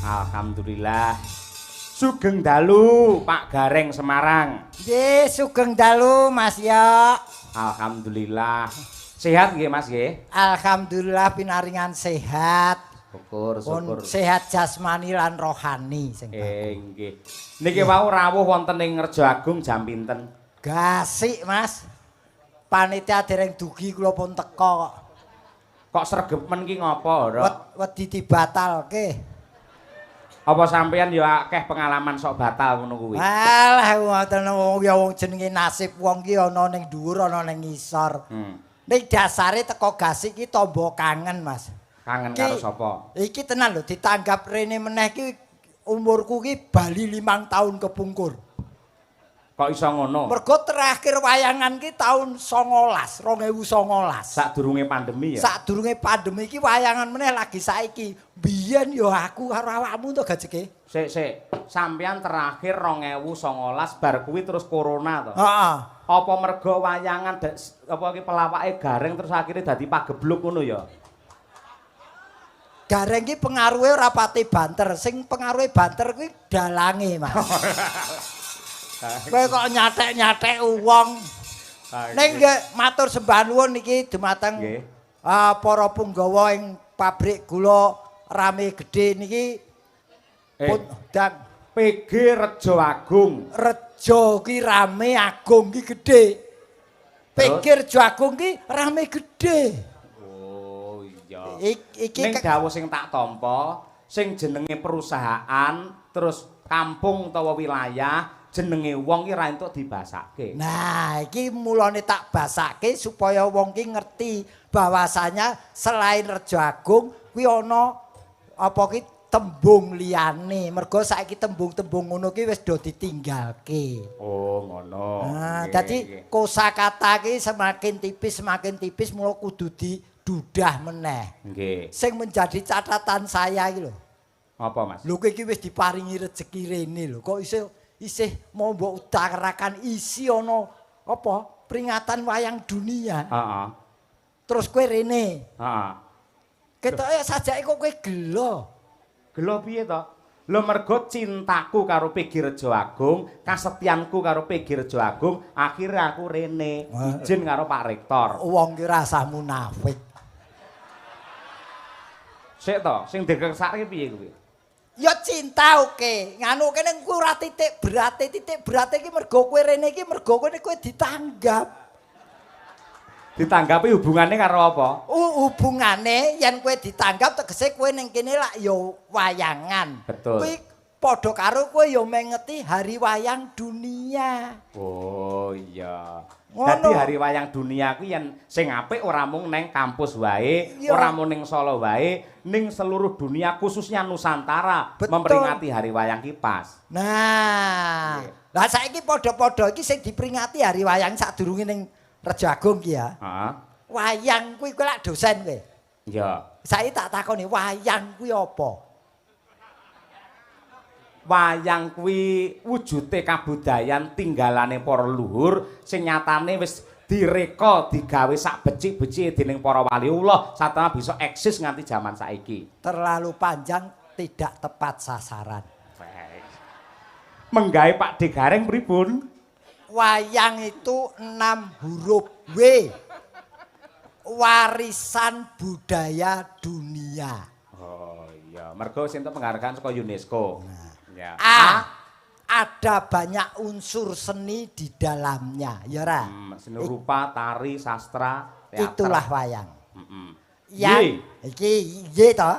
Alhamdulillah. Sugeng dalu Pak Gareng Semarang. Nggih, sugeng dalu Mas ya. Alhamdulillah. Sehat nggih Mas nggih? Alhamdulillah pinaringan sehat. Syukur, syukur. Sehat jasmani lan rohani sing nggih. Niki wau rawuh wonten ing Rejo Agung jam pinten? Gasik, Mas. Panitia dereng dugi kula pun teka kok. Kok sregepen ki ngopo, Rok? Wedi dibatalke. Apa sampeyan ya akeh pengalaman sok batal ngono kuwi? Alah ngoten wong jenenge nasib wong ki ana ning dhuwur ana ning ngisor. Ning dasare teko Gasik ki tombo kangen, Mas. Kangen karo sapa? Iki tenan lho ditanggap rene meneh ki umurku ki bali 5 tahun kepungkur. Kok iso ngono? Mergo terakhir wayangan ki tahun 2019. Sadurunge pandemi ya. Sadurunge pandemi ki wayangan meneh lagi saiki. Biyen ya aku karo awakmu to Gajeke. Sik. Sampeyan terakhir 2019 bar kuwi terus corona to. Heeh. Apa mergo wayangan apa ki pelawake Gareng terus akhirnya dadi pagebluk ngono ya? Gareng ki pengaruhe ora pati banter. Sing pengaruhe banter kuwi dalange, Mas. Kowe kok nyatek-nyatek wong. Ning nggih matur sembah nuwun niki dumateng para punggawa ing pabrik gula Rame Gedhe niki dan PG Rejo Agung. Rejo ki Rame Agung ki gedhe. PG Rejo Agung ki Rame Gedhe. Oh iya. Iki ning dawuh sing tak tampa, sing jenenge perusahaan terus kampung utawa wilayah jenenge wong ki ra entuk dibasake. Nah, iki mulane tak basake supaya wong ki ngerti bahwasanya selain Rejo Agung kuwi ana apa ki tembung liyane. Mergo saiki tembung-tembung ngono ki wis do ditinggalke. Oh, ngono. Nah, dadi kosakata ki semakin tipis mula kudu didudah meneh. Nggih. Sing menjadi catatan saya iki lho. Apa, Mas? Lho kowe iki wis diparingi rejeki rene lho. Kok isih mau mbok utarakan isi ana apa peringatan wayang dunia. Heeh. Terus kowe rene. Heeh. Ketoke sajake kok kowe gelo. Gelo piye to? Lho mergo cintaku karo PG Rejo Agung, kasetyanku karo PG Rejo Agung, akhirnya aku rene izin karo Pak Rektor. Wong ki rasah munafik. Sik to, sing dikersake piye kuwi? Ya cinta oke. Nganu kene kuwi ora titik berate iki mergo kowe rene iki mergo kowe ditanggap. Ditanggapi hubungannya karo apa? Hubungane yen kowe ditanggap tegese kowe ning kene lak ya wayangan. Betul. Kuwi padha karo kowe ya mengeti hari wayang dunia. Oh iya. Ngono. Dadi hari wayang dunia kuwi yen sing apik ora mung ning kampus wae, ora mung ning Solo wae, ning seluruh dunia khususnya Nusantara. Betul. Memperingati hari wayang ki pas. Nah, lah saiki padha-padha iki sing diperingati hari wayang sadurunge ning Rejo Agung ki ya. Heeh. Wayang kuwi kowe lak dosen kowe. Iya. Saiki tak takoni wayang kuwi apa? Wayang kuwi wujude kabudayan tinggalane para luhur sing nyatane wis direka digawe sak becik-becike dening para waliullah satana bisa eksis nganti jaman saiki. Terlalu panjang tidak tepat sasaran. Menggawe Pak D Gareng pripun? Wayang itu 6 huruf W. Warisan budaya dunia. Oh iya, mergo sing entuk penghargaan saka UNESCO. Nah. Ya. Ada banyak unsur seni di dalamnya, ya ra? Seni rupa, tari, sastra, teater. Itulah wayang. Yang iki to.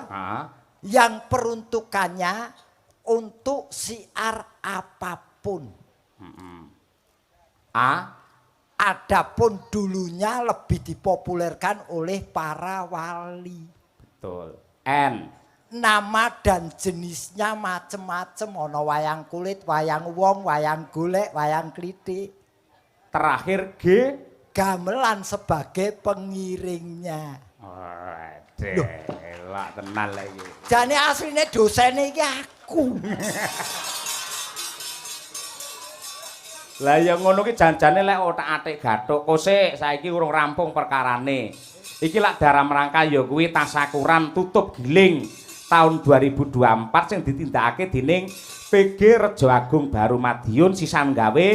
Yang peruntukannya untuk siar apapun. Adapun dulunya lebih dipopulerkan oleh para wali. Betul. N. Nama dan jenisnya macem-macem. Ono wayang kulit, wayang wong, wayang golek, wayang klitik. Terakhir G. Gamelan sebagai pengiringnya. Elak tenan lagi. Jane asline dosen iki aku. Lah ya ngono ki janjane lek otak-atik gathuk kosek saiki urung rampung perkarane. Iki lak dalam rangka ya kuwi tasakuran tutup giling tahun 2024 sing ditindakake dening PG Rejo Agung Baru Madiun sisan gawe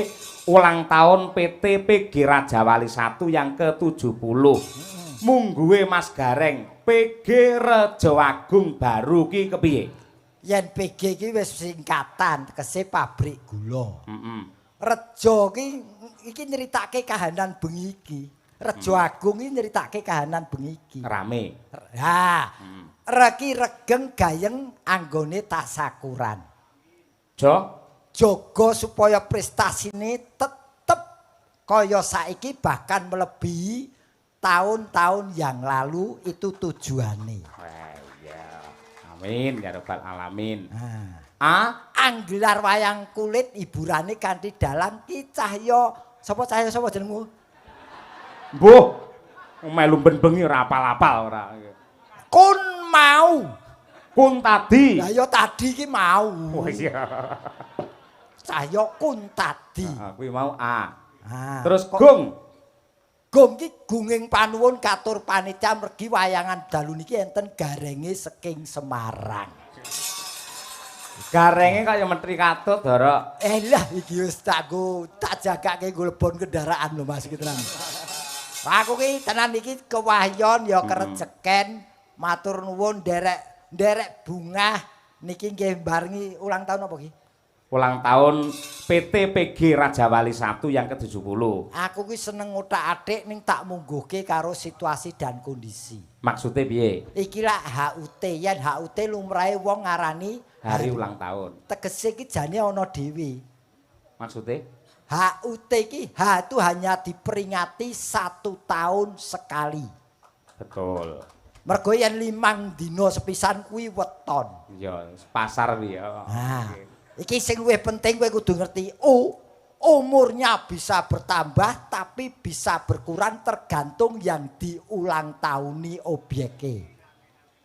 ulang tahun PT PG Rajawali 1 yang ke-70. Mungguhe Mas Gareng, PG Rejo Agung Baru ki kepiye? Yen PG ki wis singkatan tegese pabrik gula. Heeh. Rejo ki iki nyeritake kahanan bengi iki. Rejo Agung iki nyeritake kahanan bengi iki. Rame. Ha. Reki regeng gayeng anggone tasakuran. Jaga supaya prestasine tetep kaya saiki bahkan melebihi tahun-tahun yang lalu itu tujuane. Iya. Amin ya rabbal alamin. Anggelar wayang kulit hiburane kanthi dalang ki Cahya sapa jenengmu? Mbuh. Melu bengi ora apal-apal ora. Kun mau. Kun tadi. Lah ya tadi ki mau. Oh iya. Cahya kun tadi. Kuwi mau A. Terus Gung. Gung ki gunging panuwun katur panitia mergi wayangan dalu niki enten garenge saking Semarang. Garenge kaya menteri katut, Dara. Lah iki wis tak jagake nggo lebon kendaraan lho Mas iki tenan. Aku ki tenan iki kewahyon ya kerejeken matur nuwun nderek bungah niki nggih barengi ulang tahun apa ki? Ulang tahun PT PG Rajawali 1 yang ke-70. Aku ki seneng otak-atik ning tak mungguhke karo situasi dan kondisi. Maksudnya piye? Iki lak HUT, yen HUT lumrahe wong ngarani Hari ulang tahun. Tegese ki jane ana dhewe. Maksudnya? HUT ki H itu hanya diperingati 1 tahun sekali. Betul. Mergo yen 5 dina sepisan kuwi weton. Iya, pasar piye. Iki sing luwih penting kowe kudu ngerti. Umurnya bisa bertambah tapi bisa berkurang tergantung yang diulang tahuni objeke.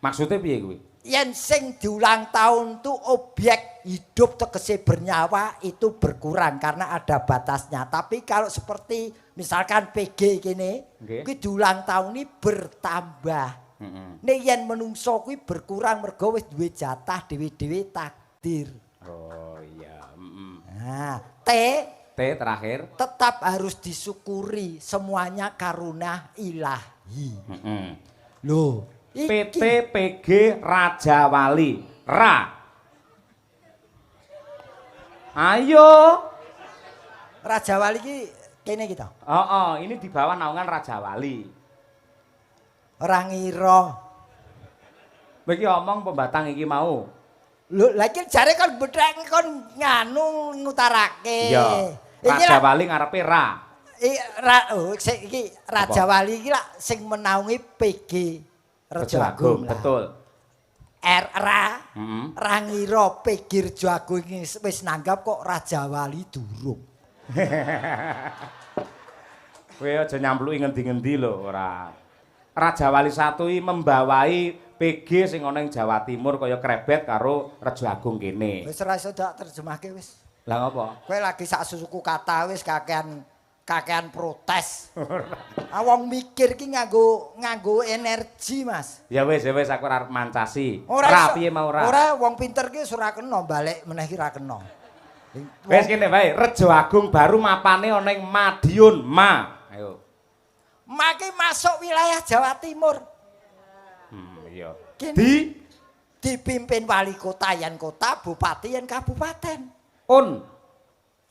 Maksudnya piye kuwi? Yen sing diulang tahun tuh objek hidup tegese bernyawa itu berkurang karena ada batasnya. Tapi kalau seperti misalkan PG kene, kuwi diulang tahuni bertambah. Nek yen menungso kuwi berkurang mergo wis duwe jatah dhewe-dhewe takdir. Oh iya, T terakhir tetap harus disyukuri semuanya karunia ilahi. Loh, PT PG Rajawali Ra. Ayo. Rajawali ki kene kita. Ini di bawah naungan Rajawali. Ora ngira. Iki omong pembatang iki mau. Lho, lagi jare kon bedhek kon nganu ngutarake. Iya. Rajawali ngarepe Ra. Iki Rajawali iki lak sing menaungi PG Rejo Agung. Betul. Ra ngira PG Rejo Agung iki wis nanggap kok Rajawali durung. Kowe aja nyampluki ngendi-ngendi lho ora. Rajawali 1 iki membawai PG sing ana ing Jawa Timur kaya krebet karo Rejo Agung kene. Wis ora iso tak terjemahke wis. Lah ngopo? Kowe lagi sak suku kata wis kakean protes. Wong mikir ki nganggo energi, Mas. Ya wis aku ora arep mancasi. Ora piye mau ora? Ora wong pinter ki ora kena balik meneh ki ora kena. Wis kene wae, Rejo Agung Baru mapane ana ing Madiun, Ayo. Maki masuk wilayah Jawa Timur. Iya. Dipimpin wali kota yen kota, bupati yen kabupaten.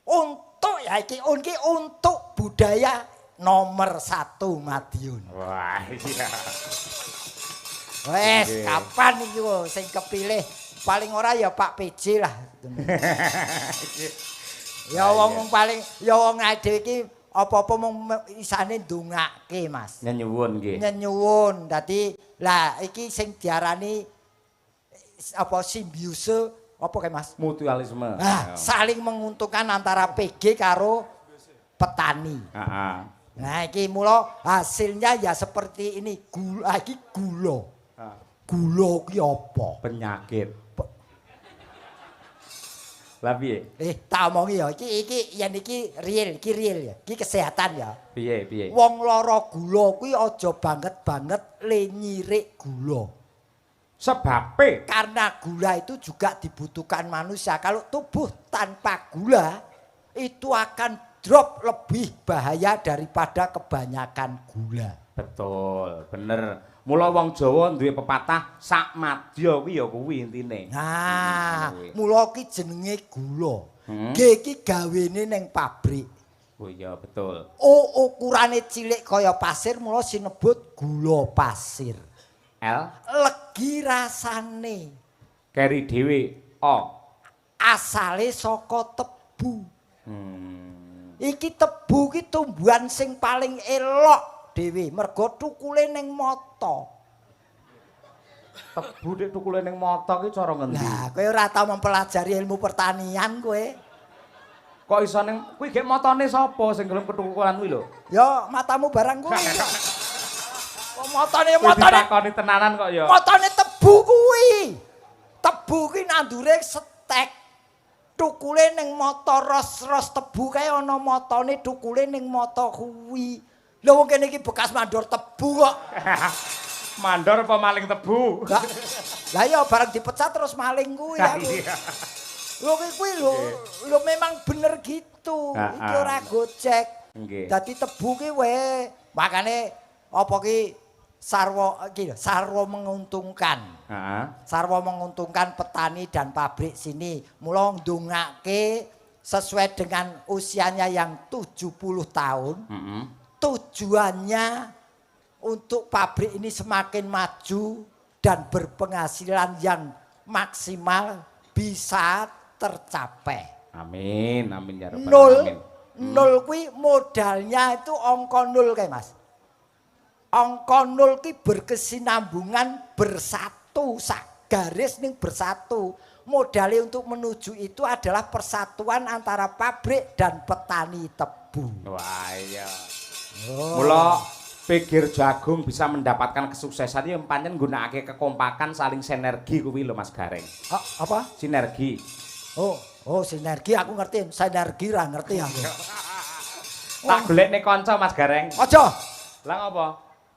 Untuk ya iki untuk budaya nomor 1 Madiun. Wah, iya. Wes, kapan iki sing kepilih? Paling ora ya Pak PJ lah. Ya wong paling ya wong dhewe iki apa-apa mung isane ndongake, Mas. Nyenyuwun nggih. Nyenyuwun. Dadi lah iki sing diarani apa simbiose apa kae Mas? Mutualisme. Saling menguntungkan antara PG karo petani. Nah, iki mula hasilnya ya seperti ini. Gula iki gula. Gula ki apa? Penyakit. Lah piye? Tak omongi ya, iki yen iki real ya. Iki kesehatan ya. Piye? Wong lara gula kuwi aja banget-banget le nyirik gula. Sebabe karena gula itu juga dibutuhkan manusia. Kalau tubuh tanpa gula itu akan drop lebih bahaya daripada kebanyakan gula. betul, bener. Mula wong Jawa duwe pepatah sak madya kuwi ya kuwi intine. Nah, mula ki jenenge gula. G iki gawene ning pabrik. Oh iya betul. Ukurane cilik kaya pasir mula sinebut gula pasir. L Legi rasane. keri dhewe O. Asale saka tebu. Iki tebu ki tumbuhan sing paling elok dhewe mergo thukule ning mata. Tebu nek thukule ning mata ki cara ngendi? Lah, kowe ora tau mempelajari ilmu pertanian kowe. Kok iso ning kuwi gek matane sapa sing gelem kethukulan kuwi lho? Ya, matamu barang kuwi. Kok matane Ditakoni tenanan kok ya. matane tebu kuwi. Tebu ki nandure setek. Thukule ning mata ros-ros tebu kae ana matane thukule ning mata kuwi. Lha wong kene iki bekas mandor tebu kok. Mandor apa maling tebu? Lah ya barang dipecat terus maling kuwi aku. Lho kuwi lho memang bener gitu. Iki ora gojek. Nggih. Dadi tebu ki wae. Makane apa ki sarwa menguntungkan. Heeh. Sarwa menguntungkan petani dan pabrik sini. Mula ndongake sesuai dengan usianya yang 70 tahun. Tujuannya untuk pabrik ini semakin maju dan berpenghasilan yang maksimal bisa tercapai. Amin, amin ya rabbal Nol, alamin. nol kuwi modalnya itu angka nol kayak Mas. Angka nol ki berkesinambungan bersatu, sak garis ning bersatu. Modalnya untuk menuju itu adalah persatuan antara pabrik dan petani tebu. Wah iya. Mula pikir jagung bisa mendapatkan kesuksesan ya pancen nggunakake kekompakan saling sinergi kuwi lho Mas Gareng. Apa? Sinergi. Oh sinergi aku ngerti, sinergi ra ngerti aku. Tak golekne kanca Mas Gareng. Aja. Lah ngapa?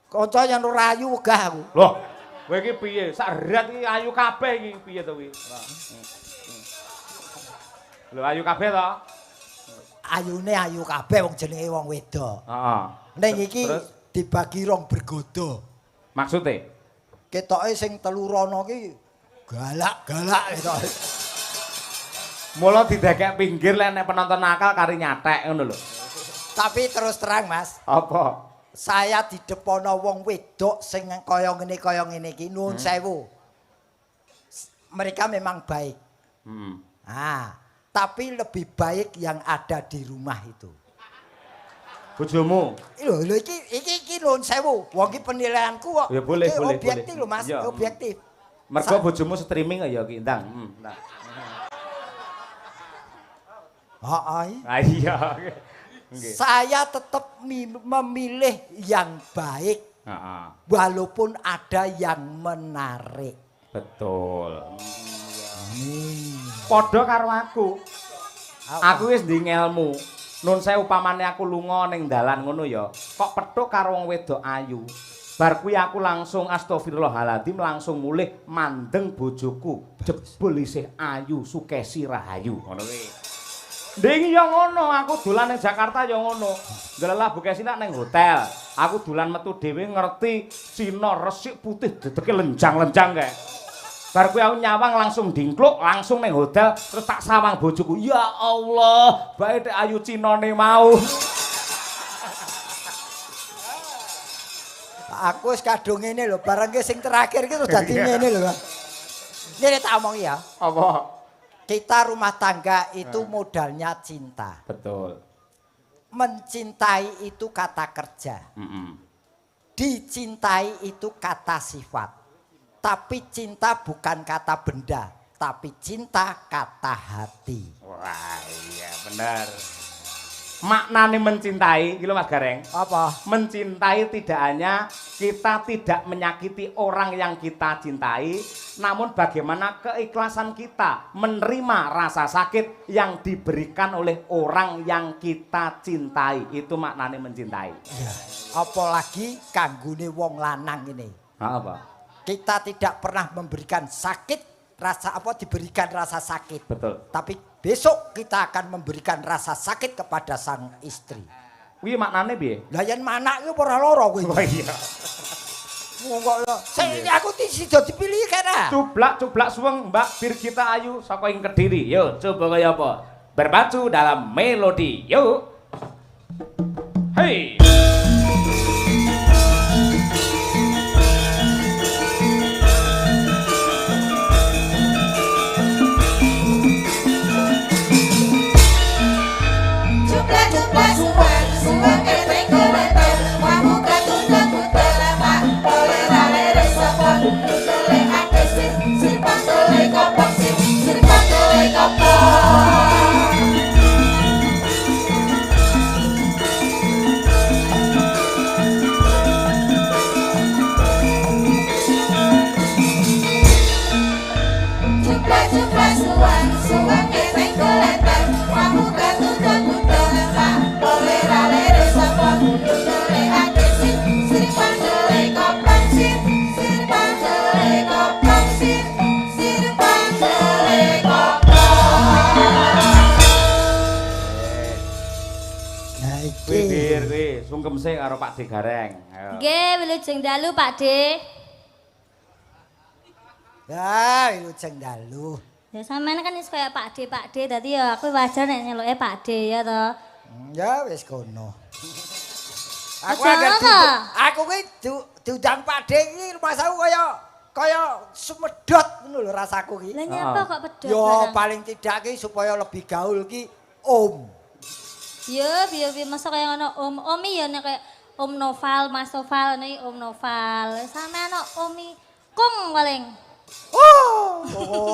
Kanca yang rayu wegah aku. Loh, kowe iki piye? Sak rat iki ayu kabeh iki piye to kuwi? Lho ayu kabeh to? Ayune ayu kabeh wong jenenge wong wedok. Heeh. Ning iki Terus? dibagi rong bergodo. Maksude? Ketoke sing telu rono ki galak-galak ketoke. Mula didekek pinggir lek nek penonton nakal kari nyatek ngono lho. Tapi terus terang Mas, Apa? saya didepono wong wedok sing kaya ngene iki nuwun sewu. Mereka memang baik. Tapi lebih baik yang ada di rumah itu. Bojomu? Lho iki nuwun sewu. Wong iki penilaianku kok. Ya boleh, Iki boleh, objektif boleh. lho Mas, Ya, objektif. Mergo bojomu streaming ya ki ndang. Nah. Ah iya. Nggih. Saya tetap memilih yang baik. Walaupun ada yang menarik. Betul. Padha karo aku. Aku wis ndhi ngelmu. Nun saya upamane aku lunga ning dalan ngono ya, kok petuk karo wong wedok ayu. Bar kuwi aku langsung astagfirullahaladzim langsung mulih mandeng bojoku. Jebul isih ayu Sukesi Rahayu. Ngono kuwi. Nding ya ngono, aku dolan ning Jakarta ya ngono. Ndelalah Bu Kesi ning hotel. Aku dolan metu dhewe ngerti Cina resik putih dedeke lenjang-lenjang kae. Bar kuwi aku nyawang langsung dingkluk, langsung ning hotel terus tak sawang bojoku. Ya Allah, bae tek ayu Cinane mau. Aku wis kadung ngene lho, bareng ki sing terakhir ki terus dadi ngene lho. Ngene tak omong ya. Apa? Kita rumah tangga itu modalnya cinta. Betul. Mencintai itu kata kerja. Dicintai itu kata sifat. Tapi cinta bukan kata benda, tapi cinta kata hati. Wah, iya bener. Maknane mencintai, gitu Mas Gareng. Apa? Mencintai tidak hanya kita tidak menyakiti orang yang kita cintai, namun bagaimana keikhlasan kita menerima rasa sakit yang diberikan oleh orang yang kita cintai. Itu maknane mencintai. Ya. Apalagi kanggone wong lanang ini. Apa? kita tidak pernah memberikan sakit, diberikan rasa sakit. Betul. Tapi besok kita akan memberikan rasa sakit kepada sang istri. Kuwi maknane piye? Lah yen manak iki ora lara kuwi. Oh iya. Kok aku sida dipilih kena. Cublak suweng Mbak Birgita Ayu saka ing Kediri. Yo, coba kaya apa? Berpacu dalam melodi. Yuk. Hei. Cuplak suweng keteng goleter wamuka tundang kutelama kolera lere sopon tule ake sirpang tule kopong sirpang tule kopong Cuplak suweng keteng goleter wamuka tundang kutelama kolera lere sopon tule ake sirpang tule kopong sirpang tule kopong sirpang tule kopong Nah Kuwi iki. kuwi sungkem sik karo Pak D Gareng. Ayo. Nggih, wilujeng dalu Pak D. Ya, wilujeng dalu. Ya sampean kan wis kaya Pak D dadi ya aku wajar nek nyeluke Pak D ya to. Ya wis kono. Aku Aja agak apa? aku kuwi diundang Pak D iki masaku kaya sumedot ngono lho rasaku iki. Lah nyapa kok pedhot Yo barang? paling tidak ki supaya lebih gaul ki Om. Ya, biar masa kaya ngono Omi ya nek kaya Om Noval, Mas Noval nih Om Noval. Sampean Omi Kung paling. Oh,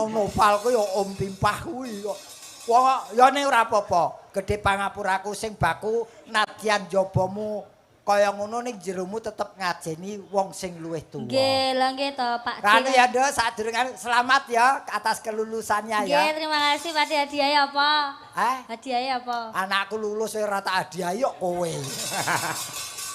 noval ku ya Om Pimpah kuwi kok. Wong ya ning ora apa-apa. Gedhe pangapuraku sing baku nadyan jabamu kaya ngono ning jeromu tetep ngajeni wong sing luwih tuwa. Nggih, lah nggih to Pak D. Rani ya Nduk, sadurunge selamat ya atas kelulusannya Nggih, ya. terima kasih Pak D. Hadiahnya apa? Hadiahnya apa? Anakku lulus ora tak hadiah yo kowe.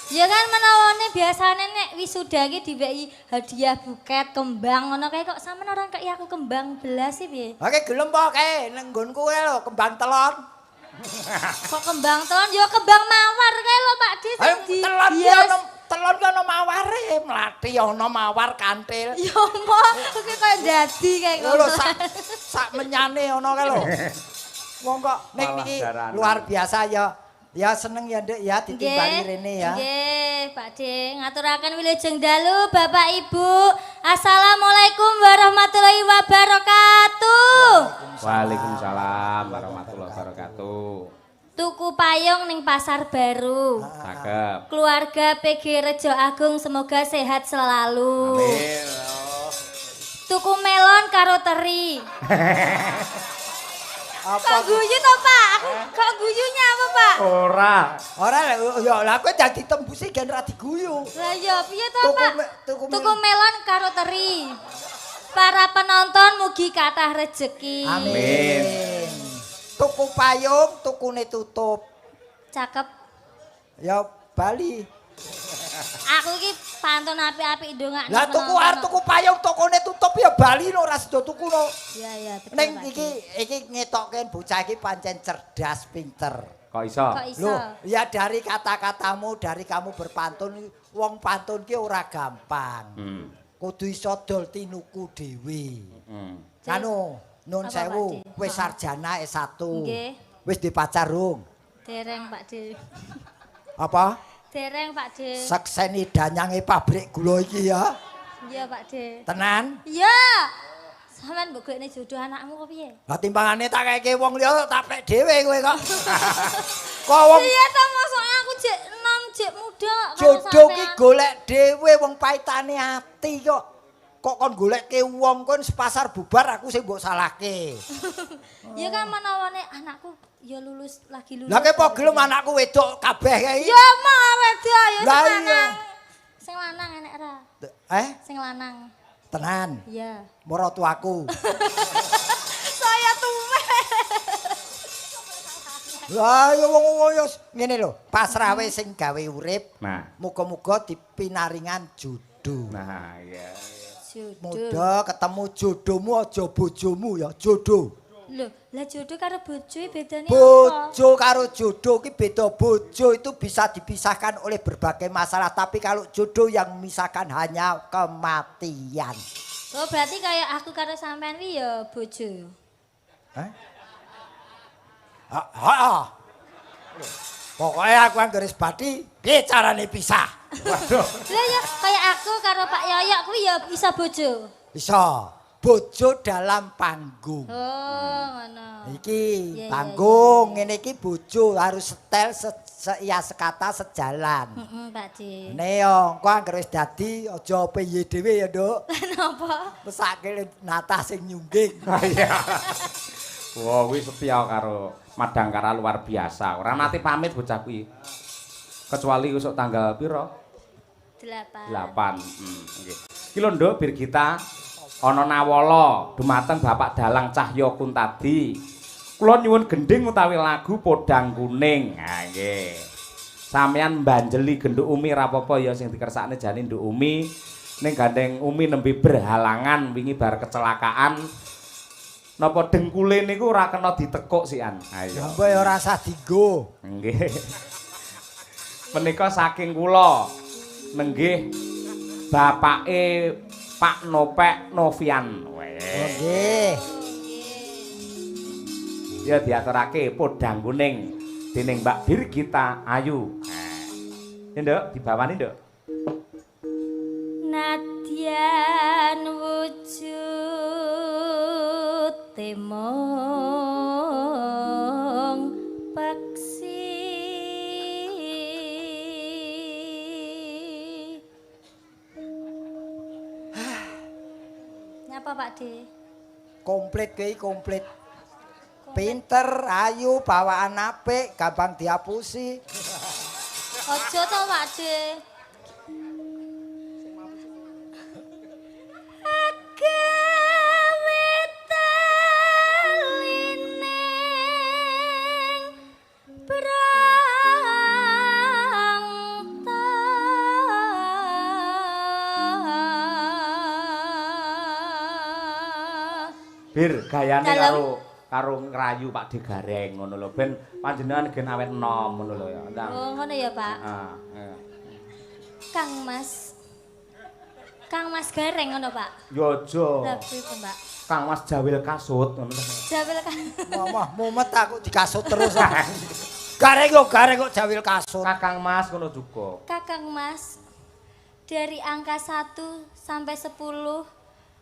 Ya kan menawane biasane nek wisuda iki diweki hadiah buket kembang ngono kae kok sampean ora kei aku kembang belas sih piye? Oke gelem po kae ning nggonku kowe lho kembang telon. Kok kembang telon ya kembang mawar kae lho Pak D sing di Telon ki hias. ono telon ki ono maware, mlathi ono mawar kantil. Ya mo iki kaya dadi kae kok. Lho sak menyane ono kae lho. Wong kok ning Malah niki darane. luar biasa ya. Ya seneng ya Nduk ya ditimbali rene ya. Nggih, Pak D, ngaturaken wilujeng dalu Bapak Ibu. Assalamualaikum warahmatullahi wabarakatuh. Waalaikumsalam warahmatullahi wabarakatuh. Tuku payung ning Pasar Baru. Cakep. Keluarga PG Rejo Agung semoga sehat selalu. Amin. Tuku melon karo teri. Apa Kok guyu to, Pak? Aku kok guyunya apa, Pak? Ora. ora ya lah kowe dadi tembusi gen ra diguyu. Lah ya piye to, Tuku Pak? Tuku melon karo teri. Para penonton mugi kathah rejeki. Amin. Tuku payung, tukune tutup. Cakep. Ya Bali. Aku iki pantun apik-apik ndongakno. Lah tuku arep tuku payung, tukune tutup ya Bali no ora sida tuku no. Iya iya betul. Ning Pak D. iki ngetokke bocah iki pancen cerdas, pinter. Kok iso? Kok iso? Loh, ya dari kata-katamu, dari kamu berpantun, wong pantun ki ora gampang. Kudu iso dol tinuku dhewe. Anu, nun Apa, sewu, Pak D? wis sarjana S1. Nggih. Wis dipacar rung. Dereng Pak D. Apa? Dereng Pak D. Sekseni danyange pabrik gula iki ya. Iya Pak D. Tenan? Iya. Sampeyan mbok golekne jodoh anakmu kok piye? Lah timbangane tak keke wong liya tak pek dhewe kowe kok. Kok wong Iya ta mosok aku jek enom jek muda karo jodoh ki sampean. golek dhewe wong paitane ati kok. Kok kon golekke wong kon sepasar bubar aku sing mbok salahke. Ya kan menawane anakku ya lulus lagi lulus. Lah kepo gelem anakku wedok kabeh kae. Ya mau wedok ya Lah sing iya. lanang. Sing lanang enek ra? Sing lanang. Tenan. Iya. Maratuaku. Saya tuwek. Lah ya wong yo ngene lho, pasrah wae sing gawe urip. Nah. Muga-muga dipinaringan jodoh. Nah, iya. Jodoh. Muda ketemu jodohmu aja bojomu ya, jodoh. Loh, lah jodoh karo bojo bedane apa? Bojo karo jodoh ki beda. Bojo itu bisa dipisahkan oleh berbagai masalah, tapi kalau jodoh yang memisahkan hanya kematian. Oh, berarti kayak aku karo sampean wi ya bojo. Hah? Ah. Pokoknya aku yang garis bati, piye carane pisah? Waduh. Lah ya kayak aku karo Pak Yoyok kuwi ya bisa bojo. Bisa. Bojo dalam panggung. Oh, ngono. Iki Iya, iya, panggung, ngene iki bojo harus setel iya sekata sejalan. Heeh, Pak D. Neo, engko anggere wis dadi aja piye dhewe ya, Nduk. Napa? Mesake nata sing nyungging. Iya. Wah, kuwi setia karo Madangkara luar biasa. Ora nate pamit bocah kuwi. Kecuali besok tanggal piro? 8. 8. Nggih. Iki lho Nduk Birgita ana nawala dumateng Bapak Dalang Cahya Kuntadi. Kula nyuwun gending utawi lagu Podang Kuning. Ha nggih. Sampeyan mbanjeli genduk Umi ra apa-apa ya sing dikersakne jane Nduk Umi. Ning gandeng Umi nembe berhalangan wingi bar kecelakaan. Napa dengkule niku ora kena ditekuk sikan. Ayo. Mbok ya ora usah dienggo. Nggih. Menika saking kula nenggih bapake Pak Nopek Novian. Nggih. Ya diaturake Podang Kuning dening Mbak Birgita Ayu. Ya Nduk, dibawani Nduk. Nadyan wujud temong paksi Nyapa Pak D? Komplit kuwi komplit. Pinter, ayu, bawaan apik, gampang diapusi. Ojo to Pak D. Agawe talining Bir gayane Dalem. karo ngrayu Pak De Gareng ngono lho ben panjenengan gen awet enom ngono lho ya. Ndang. Oh, ngono ya, Pak. Iya. Kang Mas Gareng ngono, Pak. Yo aja. Lah pripun, Pak? Kang Mas Jawil Kasut ngono. Jawil kan. Momah mumet aku dikasut terus. Gareng kok jawil kasut. Kakang Mas ngono juga. Kakang Mas, dari angka 1 sampai 10,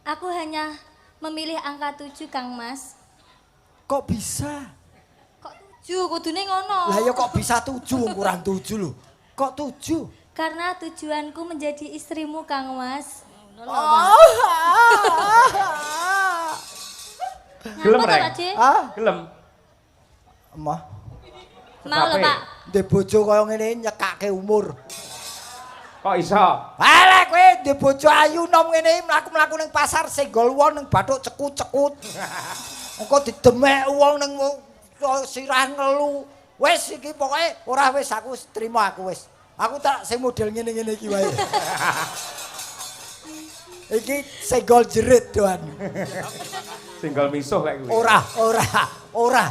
aku hanya memilih angka 7, Kang Mas. Kok bisa? Kok 7? Kudune ngono. Lah ya kok bisa 7 kurang 7 lho. Kok 7? Karena tujuanku menjadi istrimu, Kang Mas. Gelem, Nyapa to, Reng? Pak D? Ah, Gelem. emah. Mau lho, Pak. Ndek bojo kaya ngene nyekake umur. Kok iso? Alah kowe ndek bojo ayu nom ngene mlaku-mlaku ning pasar senggol wong ning bathuk cekut-cekut. Engko didemek wong ning sirah ngelu. Wis iki pokoke ora wis aku wis trima aku wis. Aku tak sing model ngene-ngene iki wae. Iki senggol jerit doan. Singgol misuh lek kuwi. Ora.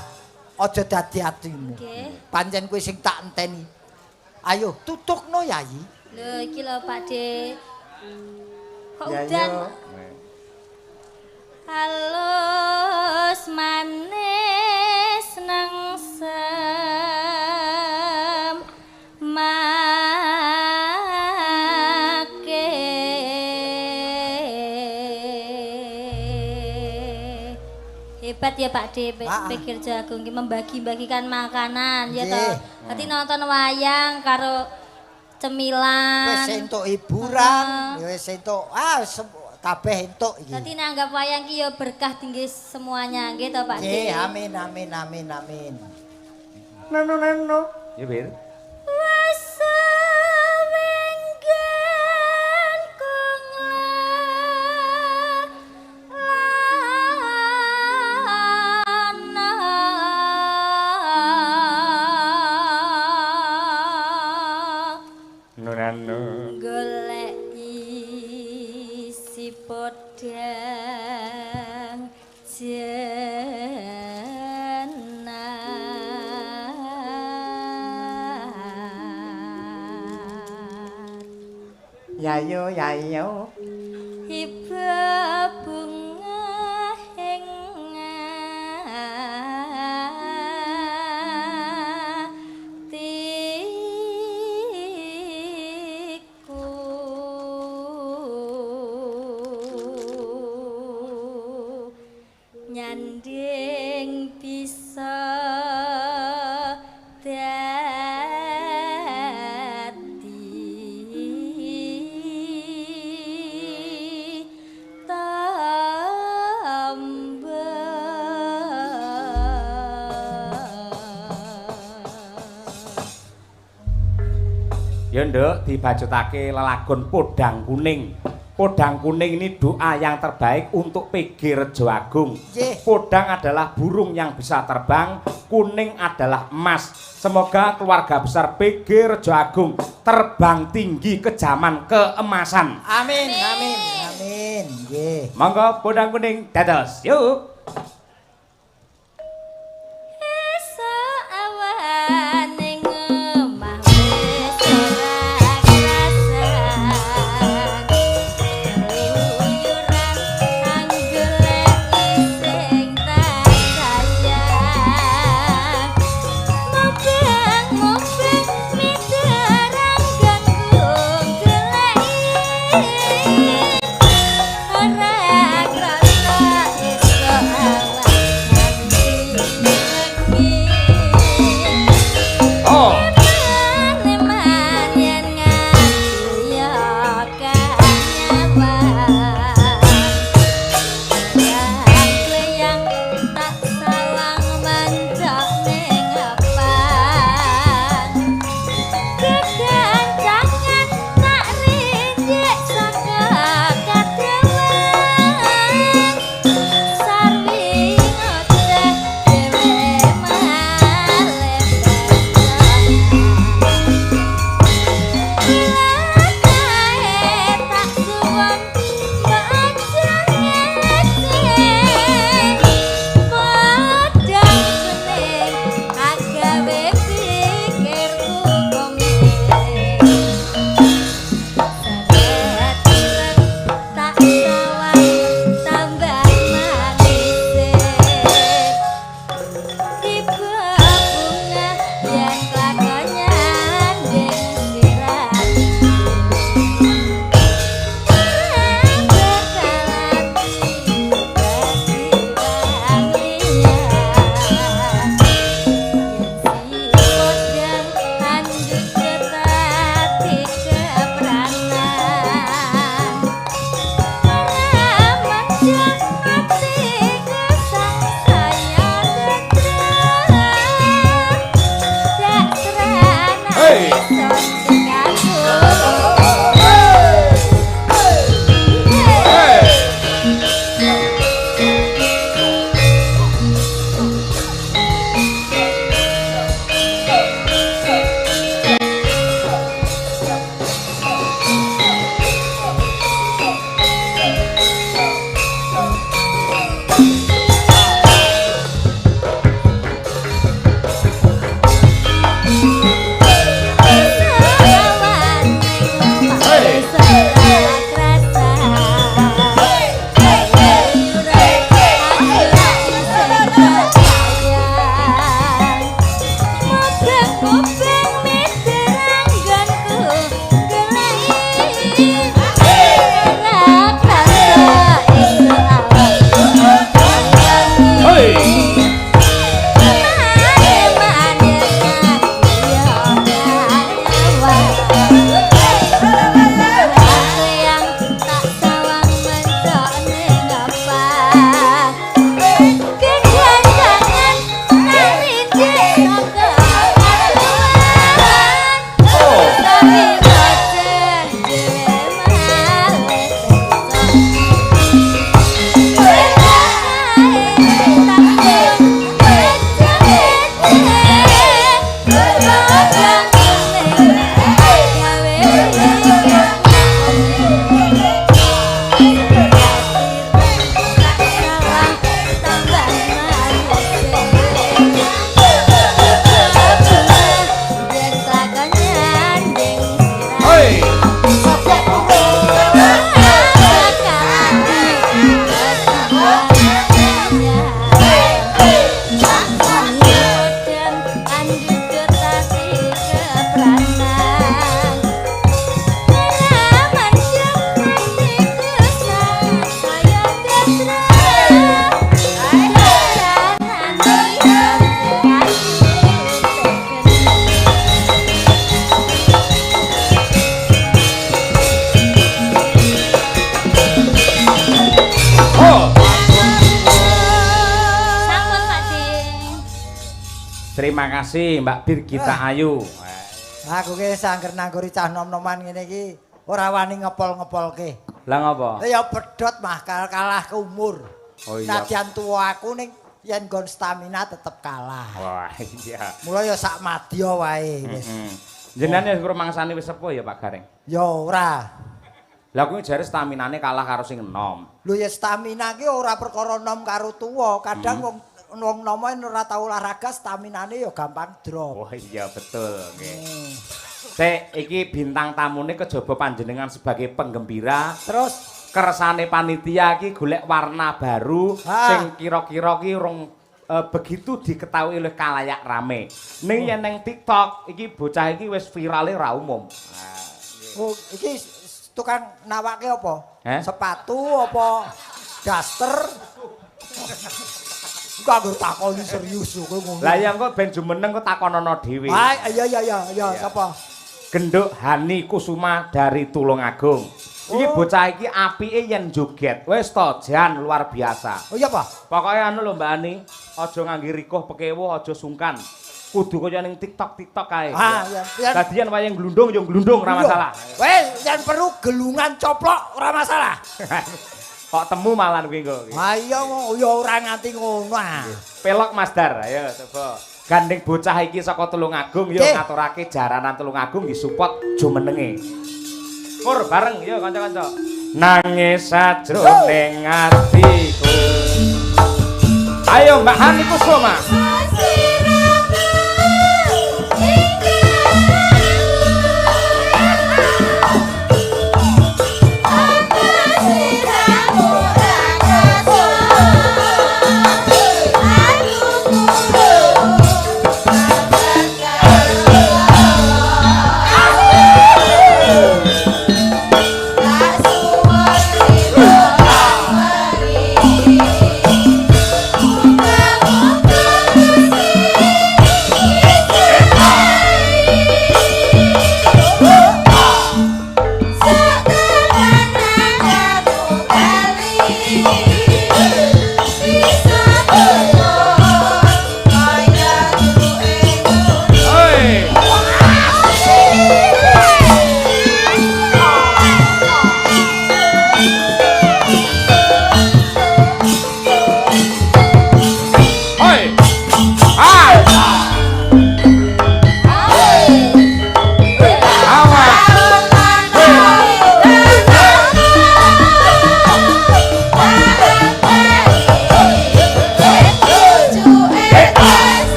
Aja dadi atimu. Nggih. Pancen kowe sing tak enteni. Ayo tutukno Yayi. Lho iki lho Pak D. Kok Ya, udan? yo. Halus manis nengsem make hebat ya Pak D pikir jagung ki membagi-bagikan makanan ya toh. Nggih. Dadi nonton wayang karo cemilan. Wis entuk hiburan, ya wis entuk kabeh entuk iki. Dadi nanggap wayang ki ya berkah tinggi semuanya nggih to Pak D. Nggih, amin. Nano. Ya Bir. Wes wenggen kung Nano. golek isi pot Yayo yayo Hiba bunga hatiku nyanding bisa Ya nduk dibajutake lelagon Podang Kuning. Podang Kuning ini doa yang terbaik untuk PG Rejo Agung. Podang adalah burung yang bisa terbang, kuning adalah emas. Semoga keluarga besar PG Rejo Agung terbang tinggi ke zaman keemasan. Amin amin amin. Nggih. Monggo Podang Kuning dados. Yuk. Terima kasih Mbak Birgita Ayu. Aku ki sangger nangguri cah nom-noman ngene iki ora wani ngepol-ngepolke. Lah ngapa? Ya bedot mah kalah ke umur. Oh iya. Nadyan tua aku ning yen nggon stamina tetep kalah. Wah, iya. Mula ya sak madya wae wis. Jenengan wis mangsane wis sepuh ya Pak Gareng? Ya ora. Lah kuwi jare staminane kalah karo sing enom. Lho ya stamina ki ora perkara nom karo tuwa. Kadang wong nom ora tau olahraga staminane ya gampang drop. Oh iya betul nggih. Sik iki bintang tamune kejaba panjenengan sebagai penggembira. Terus Kersane panitia iki golek warna baru sing kira-kira ki rong begitu diketahui oleh kalayak rame. Ning yen ning TikTok iki bocah iki wis virale ra umum. oh, iki tukang nawake apa? Sepatu apa daster? Kok anggur takoni serius kowe ngono. Lah ya engko ben jumeneng kok takonono dhewe. Ah iya sapa? Genduk Hani Kusuma dari Tulungagung. Iki bocah iki apike yen joget. Wis to jan luar biasa. Oh iya Pak. Pokoke anu lho Mbak Ani, aja ngangge rikuh pekewo, aja sungkan. Kudu kaya ning TikTok kae. Ah iya. Dadi yen wayang glundung ya glundung ora masalah. Wes yen perlu gelungan coplok ora masalah. Kok temu malan kuwi engko. Ah iya ya ora nganti ngono ah. Pelok Mas Dar, ayo coba. Gandeng bocah iki saka Tulungagung yo ngaturake jaranan Tulungagung disupport jumenenge. Pur bareng yo kanca-kanca. Nangis sajroning atiku. Ayo Mbak Hani Kusuma.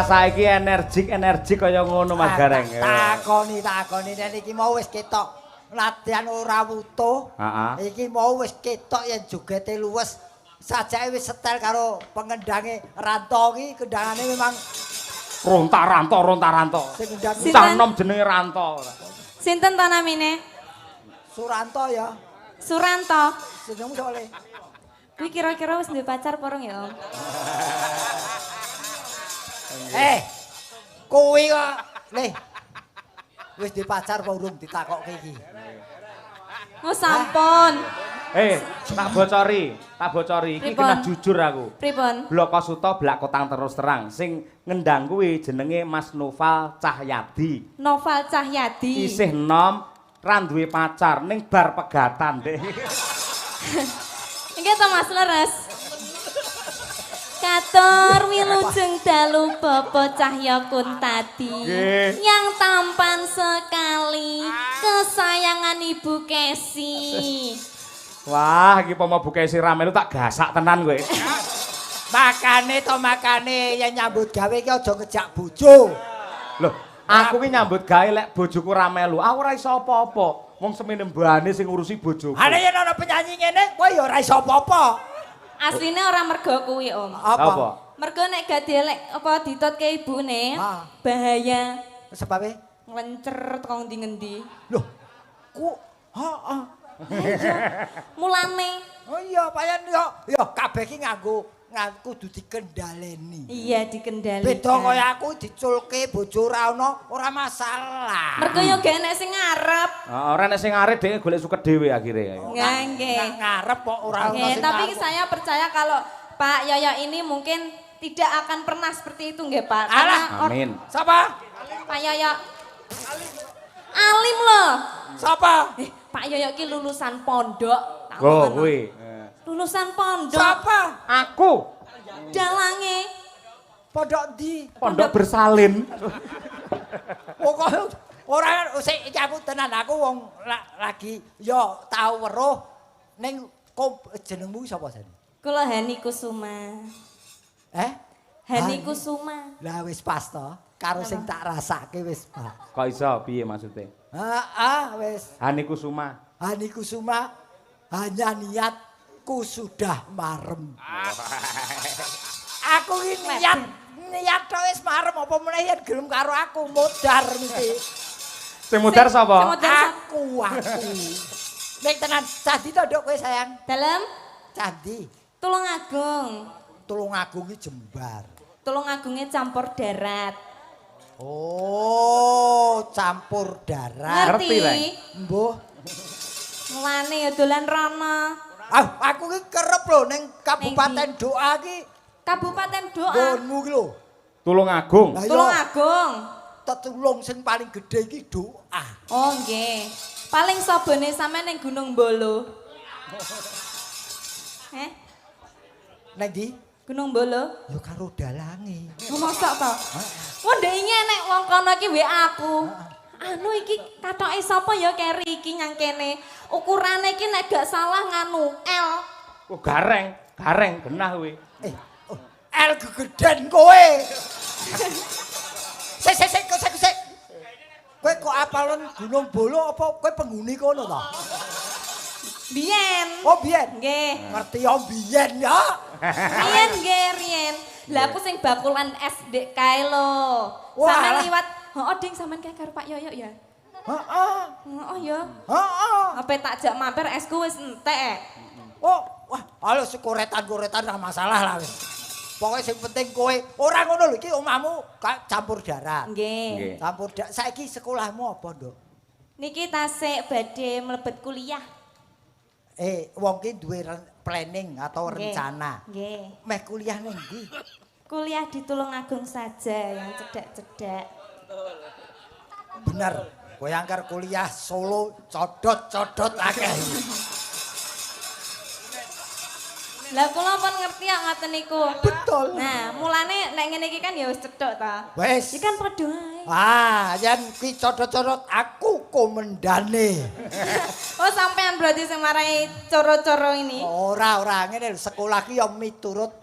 Saiki energik kaya ngono Mas Gareng. Takoni nek iki mau wis ketok latihan ora wutuh. Iki mau wis ketok yen jogete luwes. Sajake wis setel karo pengendange Ranto iki kendangane memang Ronta-ranto. Cah nom jenenge Ranto. Sinten ta namine? Suranto ya. Suranto. Jenengmu sole. Kuwi kira-kira wis duwe pacar porong ya, Om? Kuwi kok wis dipacar apa urung ditakokke iki? Oh sampun. Tak bocori iki kena jujur aku. Pripun? Blok Suto blak kotang terus terang sing ngendang kuwi jenenge Mas Noval Cahyadi. Noval Cahyadi. Isih enom ra duwe pacar ning bar pegatan deh. Iki to Mas Leres. Katur wilujeng dalu Bapa Cahya Kuntadi yang tampan sekali kesayangan Ibu Kesi. Wah, iki pomo Bu Kesi ramelu tak gasak tenan kowe. Makane yen nyambut gawe iki aja ngejak bojo. Loh, aku ki nyambut gawe lek bojoku ora melu. Aku ora iso apa-apa. Wong semene mbane sing ngurusi bojoku. Ana yen ana penyanyi ngene, kowe ya ora iso apa-apa. Asline ora mergo kuwi, Om. Apa? Mergo nek gak dielek apa ditutke ibune, bahaya. Sebabe? Nglencer teko ngendi-ngendi. Loh, heeh. Mulane. Oh iya, payan yo kabeh ki nganggo kudu dikendhaleni. Iya, dikendalikan. Beda kaya aku diculke bojo ora ana, ora masalah. Mergo yo gak enek sing ngarep. Ora nek sing arep dhek golek suket dhewe akhire. Nggih. Ngarep kok ora ana sing Tapi ngarep. saya percaya kalau Pak Yoyo ini mungkin tidak akan pernah seperti itu nggih, Pak. Alah, amin. Sapa? Pak Yoyo. Alim loh. Sapa? Pak Yoyo ki lulusan pondok. Oh, kuwi. Lulusan pondok. Sapa? Aku Dalange. Pondok ndi? pondok bersalin. Pokoke ora sik iki aku tenan aku wong lagi yo tau weruh ning jenengmu sapa San? Kula Hani Kusuma. Hani Kusuma. Lah wis pas to, karo sing tak rasake wis pas. Kok iso piye maksudnya? Heeh, wis. Hani Kusuma. Hani Kusuma hanya niatku sudah marem. Aku ki niat tok wis marem apa meneh yen gelem karo aku modar mesti. Sing mudar sapa? Aku. Nek tenan candi to nduk kowe sayang. Dalem Candi. Tulungagung. Tulungagung ki jembar. Tulungagungnya campur darat. Oh, campur darat. Ngerti, Leng. Mbuh. Mulane ya dolan rono. Aku ki kerep lho ning Kabupaten Doa ki. Kabupaten Doa. Nggonmu ki lho. Tulungagung. Lah iya, Tulungagung. tetulung sing paling gedhe iki Doa. Oh nggih. Paling sabone sampean ning Gunung Bolo. Ning ndi? Gunung Bolo. Ya karo dalange. Oh mosok to? Wong ndek nek wong kono iki WA aku. Anu iki katoke sapa ya keri iki nyang kene. Ukurane iki nek gak salah nganu L. Oh, gareng genah kuwi. El gegeden kowe. Sik. Kowe kok apalon Gunung Bolo apa kowe penghuni kono to? Biyen. Oh, biyen. Nggih. Ngerti ya biyen ya. Riyen nggih riyen. Lah aku sing bakulan SD kae lho. Wah, Sampeyan alah. liwat, heeh Ding sampean kae karo Pak Yoyo ya. Heeh. Heeh ya. Heeh. Apa tak jak mampir esku wis entek. Oh, wah, halo koretan ora masalah lah wis. Pokoke sing penting kowe ora ngono lho iki omahmu campur darat. Nggih. Campur darat. Saiki sekolahmu apa, Nduk? Niki tasik badhe mlebet kuliah. Wong ki duwe planning atau Nggih. rencana. Nggih. Meh kuliah ning ndi? Kuliah di Tulungagung saja yang cedak-cedak. Bener. Kowe angker kuliah Solo codot-codot akeh. Lah kula pun ngerti ya ngoten niku. Betul. Nah, mulane nek ngene iki kan ya wis cedhok ta. Wes. Iki kan padha ae. Yen kuwi codot-codot aku komendane. Oh, sampean berarti sing marai coro-coro ini. Ora ngene lho, sekolah ki ya miturut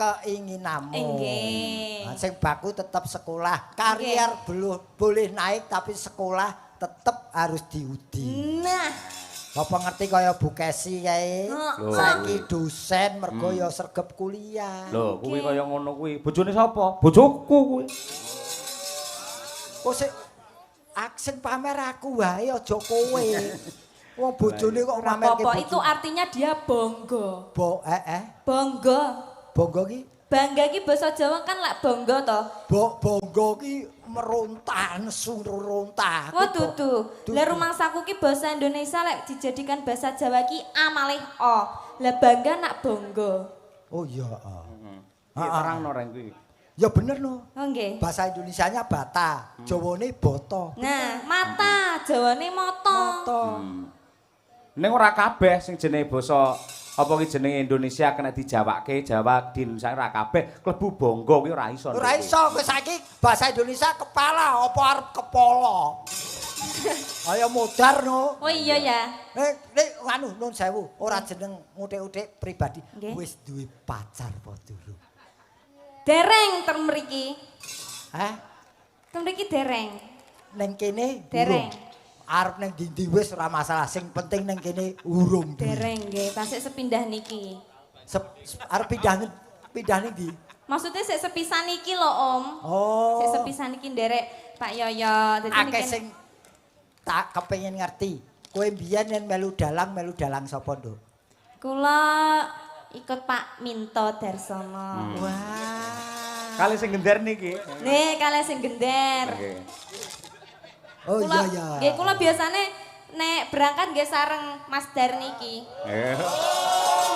keinginanmu. Nggih. Nah, sing baku tetap sekolah. Karier belum boleh naik tapi sekolah tetap harus diudi. Nah, Bapak ngerti kaya Bu Kesi kae. Heeh. Saiki dosen mergo ya sregep kuliah. Lho, kuwi kaya ngono kuwi. Bojone sapa? Bojoku kuwi. Kok sing pamer aku wae aja kowe. Wong bojone kok mamerke apa itu artinya dia bangga. Bangga. Bangga. Bangga ki? Bangga ki basa Jawa kan lek bangga to. Bangga ki merontah, nesu merontah. Oh dudu. Lah rumangsaku ki basa Indonesia lek dijadikan bahasa Jawa ki a malih o. Lah bangga nak bangga. Oh iya. Iki terangno reng kuwi. Ya bener no. Oh nggih. Bahasa Indonesianya bata, Jawane boto. Nah, mata, Jawane moto. Boto. Ning ora kabeh sing jenenge basa apa ki jenenge Indonesia kena dijawake, Jawa di Indonesia ora kabeh klebu bangga kuwi ora iso. Ora iso kowe saiki bahasa Indonesia kepala apa arep kepala. Kaya modar no. Oh iya ya. Nek anu nun sewu, ora jeneng mutik-utik pribadi. Nggih. Wis duwe pacar apa durung? Dereng ter mriki. Hah? Ter mriki dereng. Ning kene Dereng. Arep ning ndi wis ora masalah, sing penting ning kene urung. Dereng nggih, tasik sepindah niki. Arep pindah ning ndi? Maksudnya sik sepisan iki lho, Om. Oh. Sik sepisan iki nderek Pak Yoyo. Dadi Akeh niki sing tak kepengin ngerti. Kowe mbiyen yen melu dalang sapa, Nduk? kula ikut Pak Minto Darsono. Wah. Kali sing gender niki. Nih, kalian sing gender. Oke. Oh Kula, iya ya. nggih kula biasane nek berangkat nggih sareng Mas Dar niki.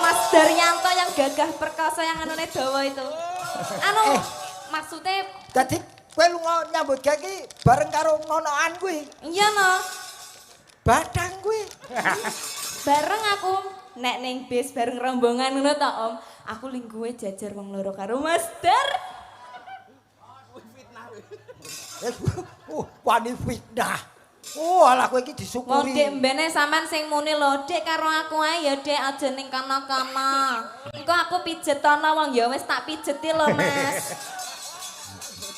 Mas Daryanto yang gagah perkasa yang anune dawa itu. Anu maksudnya Dadi kowe lunga nyambut gawe iki bareng karo ngonoan kuwi. iya no. Badang kuwi. Bareng aku nek ning bis bareng rombongan ngono ta Om. Aku lingguhe jajar wong loro karo Mas Dar. Wani fitnah. Oh, alah kowe iki Wong disyukuri. Dek mbene sampean sing muni lho, Dek karo aku ae ya Dek aja ning kana-kana. Engko aku pijetono wong ya wis tak pijeti lho Mas.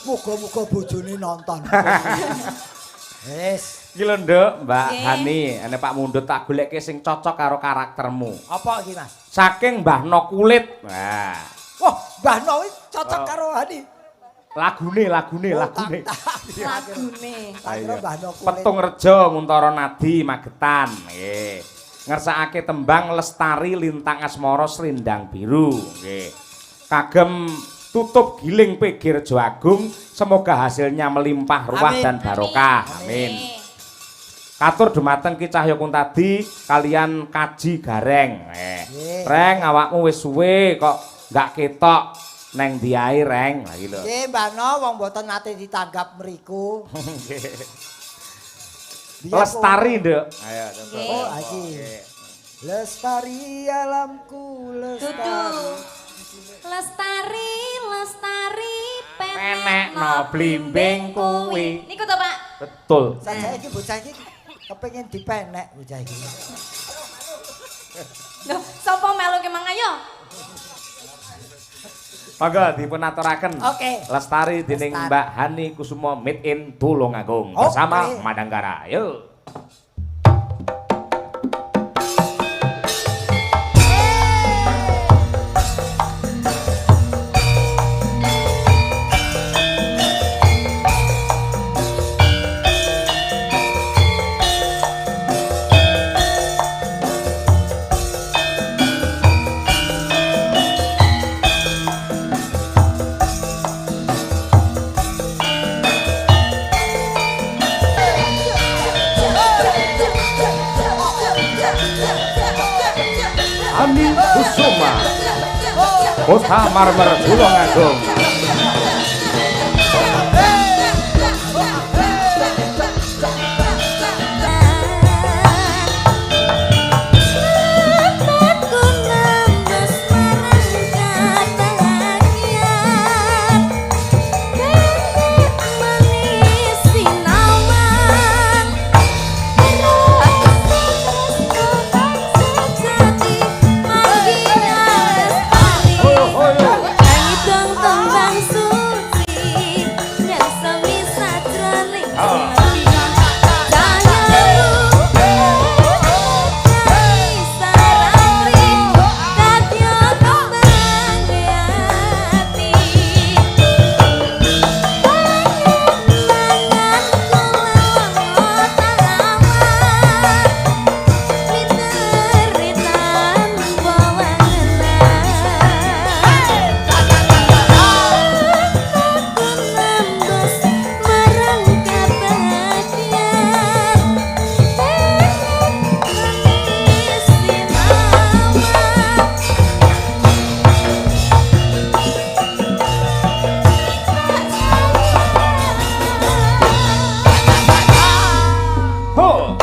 Muga-muga bojone nonton. Wis. Iki lho Nduk, Mbak Nggih. Hani, ane Pak Mundut tak goleke sing cocok karo karaktermu. Apa iki, Mas? Saking Mbahno Kulit. Nah, Wah, Mbah No iki cocok karo Hani. lagune. Lagune. Tak kira Mbah No kulit. Petung Rejo Nguntara Nadi Magetan. Nggih. Ngersakake tembang Lestari Lintang Asmara Srindang Biru. Nggih. Kagem tutup giling PG Rejo Agung, semoga hasilnya melimpah ruah Amin. dan barokah. Amin. Katur dumateng Ki Cahya Kuntadi kalian Kaji Gareng. Nggih. Reng awakmu wis suwe kok gak ketok neng ndi ae Reng. Lah iki lho. Nggih, Mbah No wong mboten nate ditanggap mriku. Biar Lestari, Nduk. Ayo, coba. Nggih. Oh, iki. Lestari alamku, lestari. Dudu. Lestari, lestari, Penekno blimbing kuwi. Niku to, Pak. Betul. Saja iki bocah iki kepengin dipenek bocah iki. Loh, sapa melu ki mang ayo? Monggo dipun aturaken. Oke. Lestari dening Lestari. Mbak Hani Kusumo Made in Tulungagung Oke. bersama Madanggara. Yuk. Hani Kusuma Kota Marmer Tulungagung. Aku nembus marang kadagian Bebek manis sinawan Aku stres sejati manggina lestari Nyanyi dong tembang suci Yang semisah jroning hati Ho.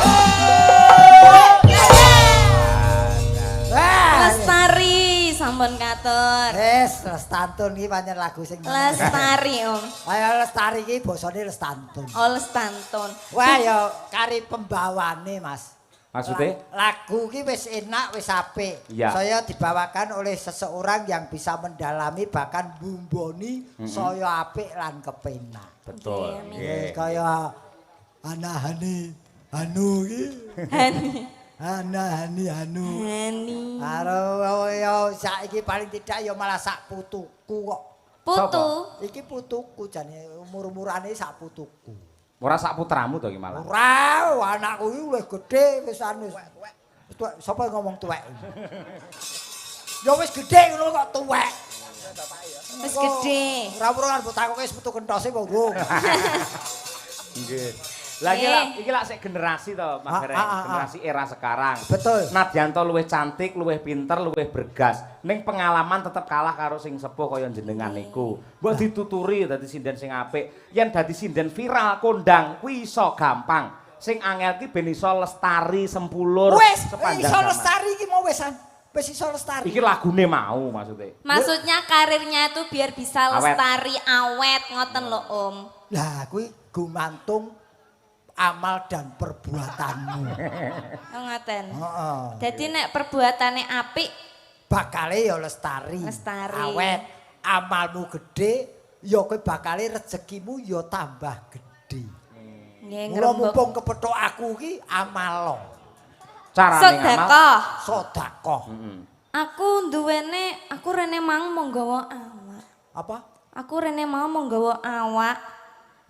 Lestari sampun katur. Wes, lestantun iki pancen lagu sing Lestari, Om. Ayo lestari iki basane lestantun. Oh, lestantun. Wah ya kari pembawane, Mas. Maksudnya? Lagu ki wis enak, wis apik. Iya. Saya dibawakan oleh seseorang yang bisa mendalami bahkan bumboni saya apik lan kepenak. Betul. Nggih, kaya anahane anu ki. Hani. Anahane anu. Hani. Karo ya saiki paling tidak ya malah sak putuku kok. Putu. Iki putuku jane umur-umurane sak putuku. Ora sak putramu to iki malah. Ora, anakku iki luwih gedhe wis anu. Tuwek, sapa ngomong tuwek? Ya wis gedhe ngono kok tuwek. Wis gedhe. Ora perlu kan mbok takoke seputu kentose monggo. Nggih. Lah iki lak sik generasi to, Mas Gereng. Generasi era sekarang. Betul. Nadyanto luwih cantik, luwih pinter, luwih bergas. Ning pengalaman tetep kalah karo sing sepuh kaya jenengan niku. Mbok dituturi dadi sinden sing apik. Yen dadi sinden viral kondang kuwi iso gampang. Sing angel ki ben iso lestari sempulur Wis, sepanjang iso zaman. lestari iki mau wisan. Wis iso lestari. Iki lagune mau maksudnya. Maksudnya karirnya itu biar bisa Awet. lestari awet ngoten lho Om. Lah kuwi gumantung amal dan perbuatanmu. Oh ngoten. Heeh. Dadi nek perbuatane apik Bakale ya lestari. Lestari. Awet, amalmu gede, ya kowe bakale rezekimu ya tambah gede. nggih Mula ngrembug mumpung kepethuk aku ki amalo. Carane ngamal. sedekah. Sedekah. Aku rene mau nggawa awak. Apa? Aku rene mau nggawa awak.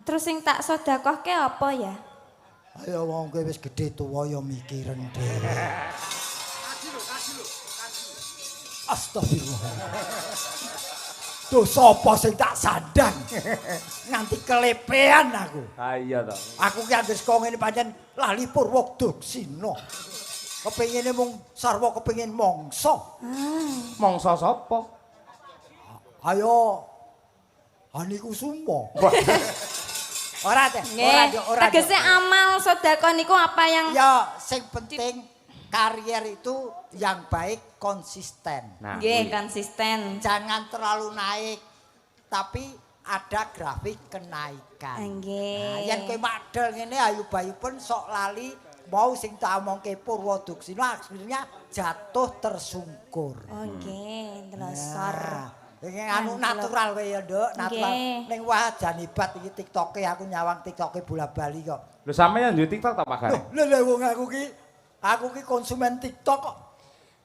Terus sing tak sedekahke apa ya? Ayo wong kowe wis gedhe tuwa ya mikiren dhewe. Astagfirullah. Tuh sapa sing tak sandang? Nganti kelepean aku. Ha iya to. Aku ki anggere kok ngene pancen lali Purwodaksina. Kepengine mung sarwa kepengin mangsa. Mangsa sapa? Ayo Hani Kusuma. Ora teh, Nggih. ora. Tegese amal sedekah niku apa yang Ya, sing penting karier itu yang baik konsisten. Nah, nggih kuwi. konsisten. Jangan terlalu naik, tapi ada grafik kenaikan. Nah, Nggih. yen kowe madel ngene ayub-ayuben sok lali mau sing tak omongke Purwodaksina akhirnya jatuh tersungkur. Oh nggih, ndelosor. Iki anu natural kowe ya, Nduk, natural. Nggih. Ning wah jan hebat iki TikTok-e aku nyawang TikTok-e bola-bali kok. Lho sampeyan duwe TikTok ta Pak Gareng? Lho wong aku ki konsumen TikTok kok.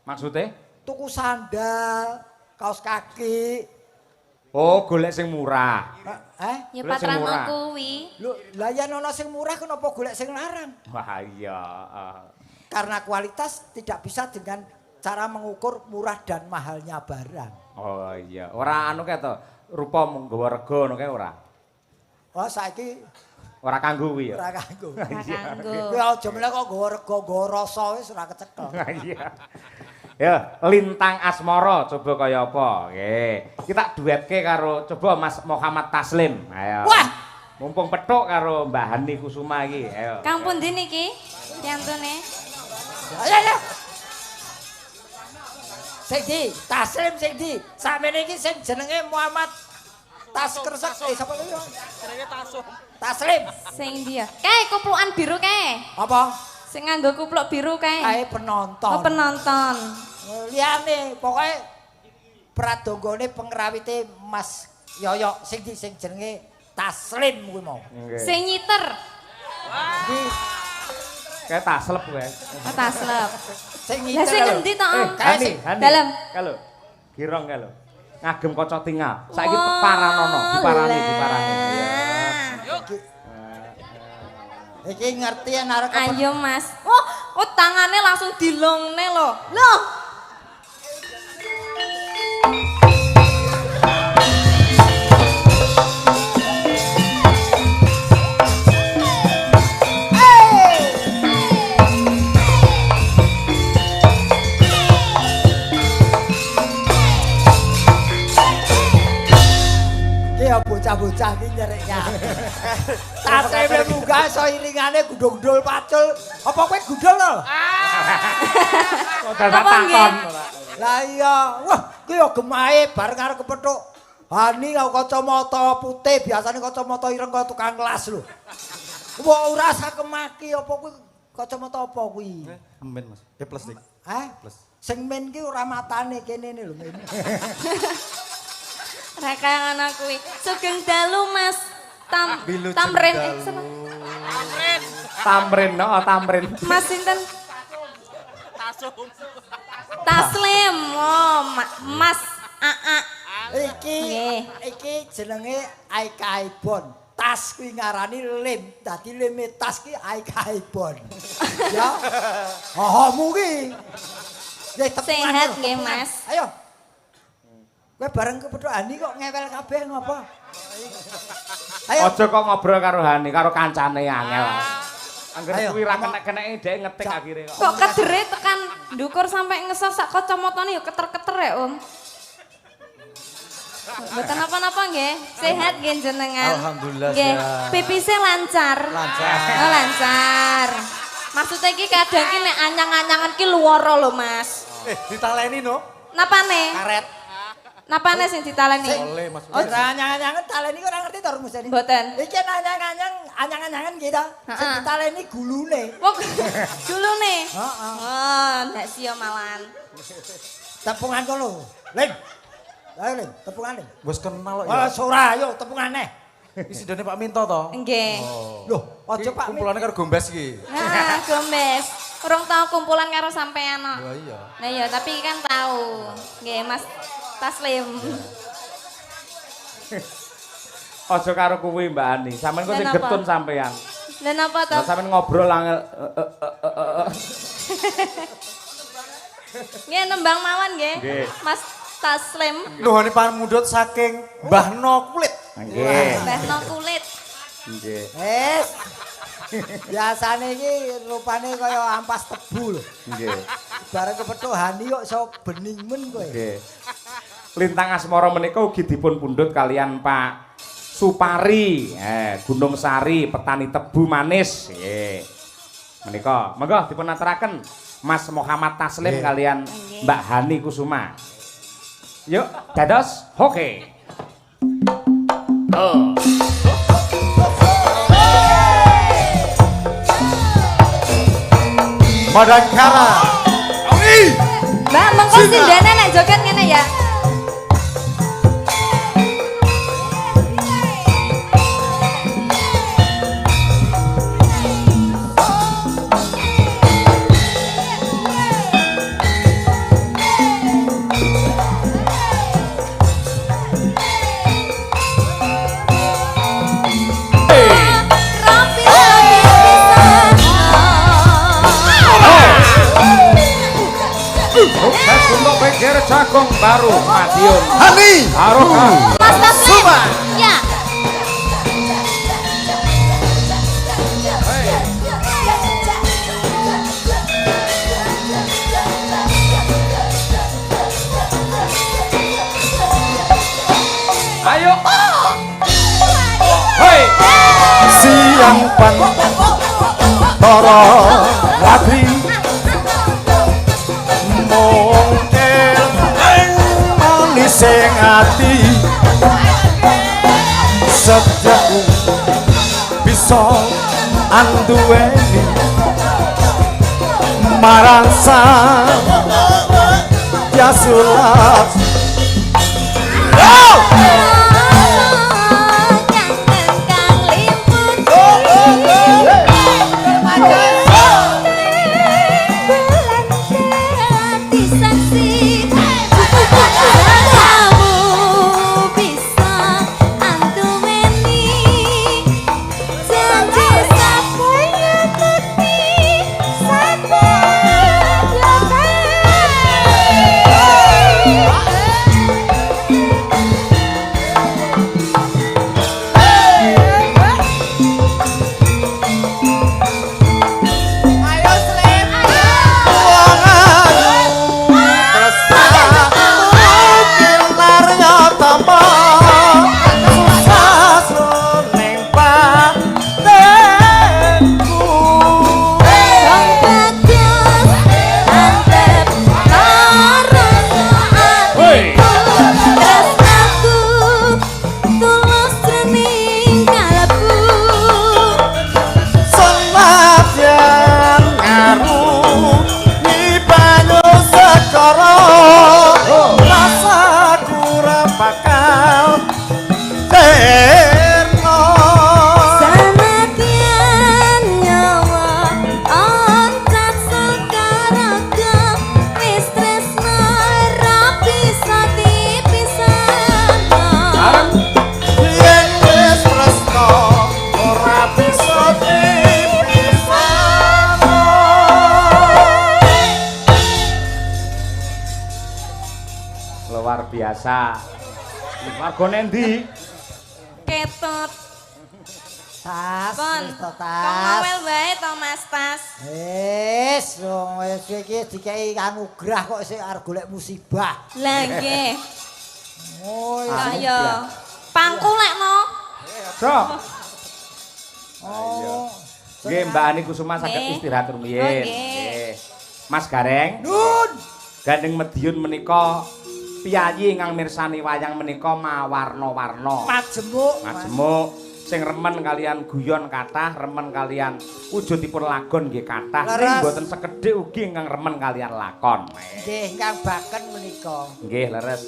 Maksudnya? Tuku sandal, kaos kaki. Oh, golek sing murah. Ya Golek sing patrano murah. kuwi. Lho, lah yen ana sing murah kenapa golek sing larang? Wah iya. Karena kualitas tidak bisa dengan cara mengukur murah dan mahalnya barang. Oh iya. Ora anu kae to. Rupa mung nggawa rega ngono kae ora. Wah saiki Ora kanggo kuwi ya. ora kanggo. Ora kanggo. Kowe aja meneh kok nggawa rega, nggawa rasa wis ora kecekel. Iya. Ya, Lintang Asmara coba kaya apa? Nggih. Kita duetke karo coba Mas Muhammad Taslim. Ayo. Wah! Mumpung petuk karo Mbah Hani Kusuma iki. Ayo. Kang pundi niki? Piantune. Ayo. Sing di, Taslim sing di. Sampeyan iki sing jenenge Muhammad Kresek. Sapa kuwi? Jenenge Taslim. Sing dia. Kae kuplukan biru kae. Apa? Sing nganggo kupluk biru kae. Ae penonton. Oh penonton. Liyane pokoke pradonggane pengrawite Mas Yoyo sing jenenge Taslim kuwi mau. Nggih. Sing nyiter. Di Kayak taslep kowe. Oh taslep. sing Lah sing ngiter. endi to? Om? Hani, Hani. Dalem. Kalau girong kae lho. Ngagem kaca tinggal. Saiki Wah, paranono, diparani. lah. Iya. Iki ngerti yen arek kepethuk. Ayo Mas. Oh tangane langsung dilongne lho. Loh. Ki ya bocah-bocah iki nyerek kabeh. Taseme munggah iso iringane gundul-gundul pacul. Apa kowe gundul to? Kok dadak Apa nggih? takon. Lah iya, wah ki ya gemahe bareng karo kepethuk. Hani karo kacamata putih, biasane kacamata ireng kaya tukang kelas lho. Wah ora sak kemaki apa kuwi Kacamata apa kuwi? Men Mas. Plus nih. Hah? Plus. Sing men ki ora matane kene lho men. Rek kaya ngono kuwi. Sugeng dalu Mas. Wilujeng Tamrin dalu. siapa? Tamrin, no, Tamrin. Mas sinten? Taslim. Oh, Mas AA. Iki jenenge Aikaibon. Tas kuwi ngarani lem. Dadi leme tas ki Aikaibon. Ya. Hohomu ki. Ya tepungan. Sehat nggih, Mas. Ayo. Kowe bareng kepethuk Hani kok ngewel kabeh ngopo? Ayo. Aja kok ngobrol karo Hani, karo kancane angel. Angger Ayo, kuwi ra ngomong. kenek-keneke dhek ngetik akhire kok. Kok kedere tekan ndukur sampai ngesor sak kacamatane ya keter-keter ya, Om. Mboten apa-apa nggih. Sehat nggih jenengan. Alhamdulillah Nggih. sehat. Pipise lancar. Lancar. Oh, lancar. Maksudnya iki kadang ki nek anyang-anyangan ki luwara lho, Mas. Ditaleni no. Napane? Karet. Napane sing ditaleni? Oleh Mas. Oh, anyang-anyangan taleni kok ora ngerti to rumusane. Mboten. Iki anyang-anyangan ki to. Sing Heeh. ditaleni gulune. Wong dulu nih. Heeh. Oh, ndak sia malahan. Tepungan kono. Lim. Ayo Lim, tepungan Lim. Wis kenal kok Oh, ya. ora ayo tepungane. Iki sidone Pak Minto to. Nggih. Loh, aja Pak. Kumpulane karo Gombes iki. Nah, Gombes. Urung tau kumpulan karo sampean kok. Lah iya. Nah iya, tapi kan tahu. Nggih, Mas Taslim. Aja karo kuwi Mbak Ani. Sampeyan kok sing Kenapa? getun sampeyan. Dan apa to? Lah sampeyan ngobrol angel Nggih, nembang mawon nggih. Nggih. Mas Taslim. Nuhoni pamundhut saking Mbah No Kulit. Nggih. Behno kulit. Nggih. Biasane iki rupane kaya ampas tebu lho. Nggih. Bareng kepethuk Hani kok iso bening men kowe. Nggih. Lintang asmara menika ugi dipun pundhut kalian Pak Supari, Gunung Sari, petani tebu manis. Nggih. Menika, monggo dipun aturaken Mas Muhammad Taslim kalian Nggih. Mbak Hani Kusuma. Yuk, dados hoke. Oh. Madangkara. Mbak, mengko sindene nek joget ngene ya. Sukses untuk pinggir jagung baru Madiun. Hani. Haruka. Mas Taslim. Ya. Ayo. Hei. Siang pan toro lagi mungkin manis sing ati sejauh bisa anduweni marang sang yasulat Luar biasa. Wargane endi? Ketut. Tas, Kon. wis to Kok tas. ngawel wae to Mas Tas. Wis, wong wis iki dikei anugrah kok sik arep golek musibah. Lah nggih. Oh, Kaya pangku lekno. So, oh. nggih Mbak Ani Kusuma saged Nggih. istirahat Oh, rumiyin. nggih. Nggih. Mas Gareng, Nun. Gandeng Mediun menika piyayi ingkang mirsani wayang menika mawarna-warna. Majemuk. Majemuk sing remen kalian guyon kathah, remen kalian wujudipun lagon nggih kathah, ning Leres. mboten sekedhik ugi ingkang remen kalian lakon. Nggih, ingkang baken menika. Nggih, leres.